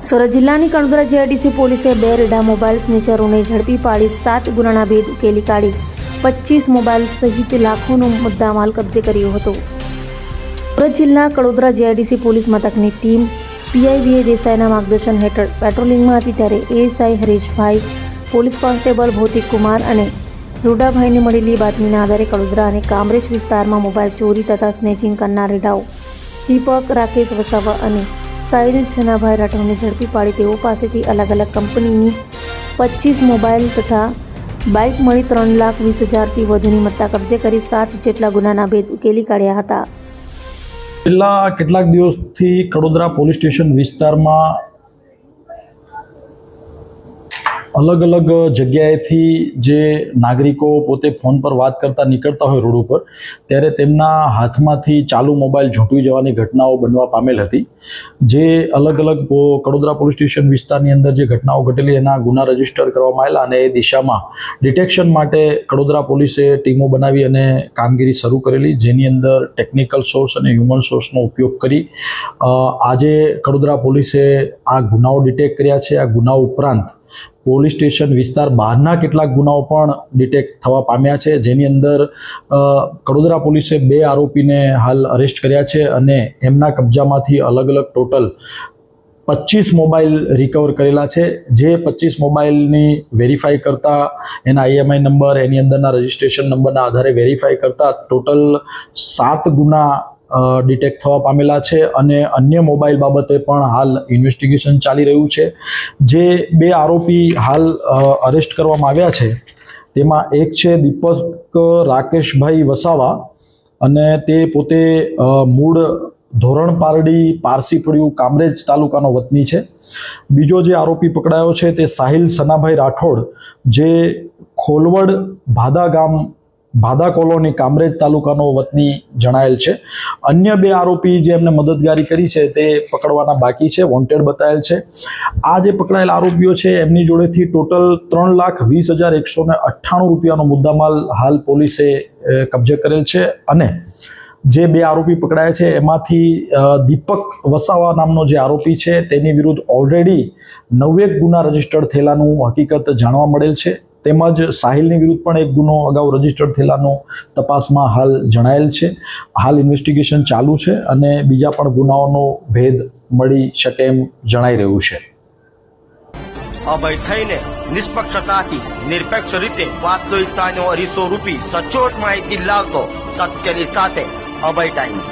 સુરત જિલ્લાની કડોદરા જીઆઈડીસી પોલીસે 2 રેડા મોબાઈલ સ્નેચરોને ઝડપી પાડી 7 ગુનાના ભેદ ઉકેલી કાઢી 25 મોબાઈલ સહિત લાખોનો મુદ્દામાલ કબજે કર્યો હતો। સુરત જિલ્લા કડોદરા જીઆઈડીસી પોલીસ મથકની ટીમ પીઆઈવીએ દેસાઈના માર્ગદર્શન હેઠળ પેટ્રોલિંગમાં હતી ત્યારે એએસઆઈ હરેશભાઈ, પોલીસ કોન્સ્ટેબલ ભૌતિક કુમાર અને રૂડાભાઈને મળેલી બાતમીના આધારે કડોદરા અને કામરેજ વિસ્તારમાં મોબાઈલ ચોરી તથા સ્નેચિંગ કરનાર રેડાઓ દીપક રાકેશ વસાવા અને સાયરન સનાભાઈ રાઠોડને ઝડપી પાડી તેઓ પાસેથી અલગ અલગ કંપનીની 25 મોબાઈલ તથા બાઇક મળી 3,20,000થી વધુની મત્તા કબજે કરી 7 જેટલા ગુનાના ભેદ ઉકેલી કાઢ્યા હતા। છેલ્લા કેટલાક દિવસથી કડોદરા પોલીસ સ્ટેશન વિસ્તારમાં અલગ અલગ જગ્યાએથી જે નાગરિકો પોતે ફોન પર વાત કરતા નીકળતા હોય રોડ ઉપર ત્યારે તેમના હાથમાંથી ચાલુ મોબાઈલ ઝૂંટવી જવાની ઘટનાઓ બનવા પામેલ હતી। જે અલગ અલગ કડોદરા પોલીસ સ્ટેશન વિસ્તારની અંદર જે ઘટનાઓ ઘટેલી એના ગુના રજીસ્ટર કરવામાં આવેલા અને એ દિશામાં ડિટેક્શન માટે કડોદરા પોલીસે ટીમો બનાવી અને કામગીરી શરૂ કરેલી, જેની અંદર ટેકનિકલ સોર્સ અને હ્યુમન સોર્સનો ઉપયોગ કરી આજે કડોદરા પોલીસે આ ગુનાઓ ડિટેક્ટ કર્યા છે। આ ગુનાઓ ઉપરાંત પોલીસ સ્ટેશન વિસ્તાર બહારના કેટલાક ગુનાઓ પણ ડિટેક્ટ થવા પામ્યા છે, જેની અંદર કડોદરા પોલીસે 2 આરોપીને હાલ અરેસ્ટ કર્યા છે અને એમના કબજામાંથી અલગ અલગ ટોટલ 25 મોબાઈલ રિકવર કરેલા છે। જે 25 મોબાઈલની વેરીફાઈ કરતા એના IMI નંબર, એની અંદરના રજિસ્ટ્રેશન નંબરના આધારે વેરીફાઈ કરતા ટોટલ 7 ગુના ડિટેક્ટ થવા પામેલા છે અને અન્ય મોબાઈલ બાબતે પણ હાલ ઇન્વેસ્ટિગેશન ચાલી રહ્યું છે। જે 2 આરોપી હાલ અરેસ્ટ કરવામાં આવ્યા છે તેમાં એક છે દીપક રાકેશભાઈ વસાવા અને તે પોતે મૂળ ધોરણ પારડી પારસીપડિયું કામરેજ તાલુકાનો વતની છે। બીજો જે આરોપી પકડાયો છે તે સાહિલ સનાભાઈ રાઠોડ, જે ખોલવડ ભાદા કોલોની કામરેજ તાલુકાનો વતની જણાયેલ છે। અન્ય 2 આરોપી જે એમને મદદગારી કરી છે તે પકડવાના બાકી છે, વોન્ટેડ બતાવેલ છે। આ જે પકડાયેલા આરોપીઓ છે એમની જોડેથી ટોટલ 3,20,198 રૂપિયાનો મુદ્દામાલ હાલ પોલીસે કબજે કરેલ છે અને જે 2 આરોપી પકડાયા છે એમાંથી દીપક વસાવા નામનો જે આરોપી છે તેની વિરુદ્ધ ઓલરેડી 9 ગુના રજીસ્ટર્ડ થયેલાનું હકીકત જાણવા મળેલ છે, તેમજ સાહિલની વિરુદ્ધ પણ 1 ગુનો અગાઉ રજીસ્ટર્ડ થયેલાનો તપાસમાં હાલ જણાયેલ છે। હાલ ઇન્વેસ્ટિગેશન ચાલુ છે અને બીજા પણ ગુનાઓનો ભેદ મળી શકે એમ જણાઈ રહ્યું છે। અભય થઈને નિષ્પક્ષતાથી નિરપેક્ષ રીતે વાસ્તવિકતાનો અરીસો રૂપી સચોટ માહિતી લાવતો સત્યની સાથે અભય ટાઈમ્સ।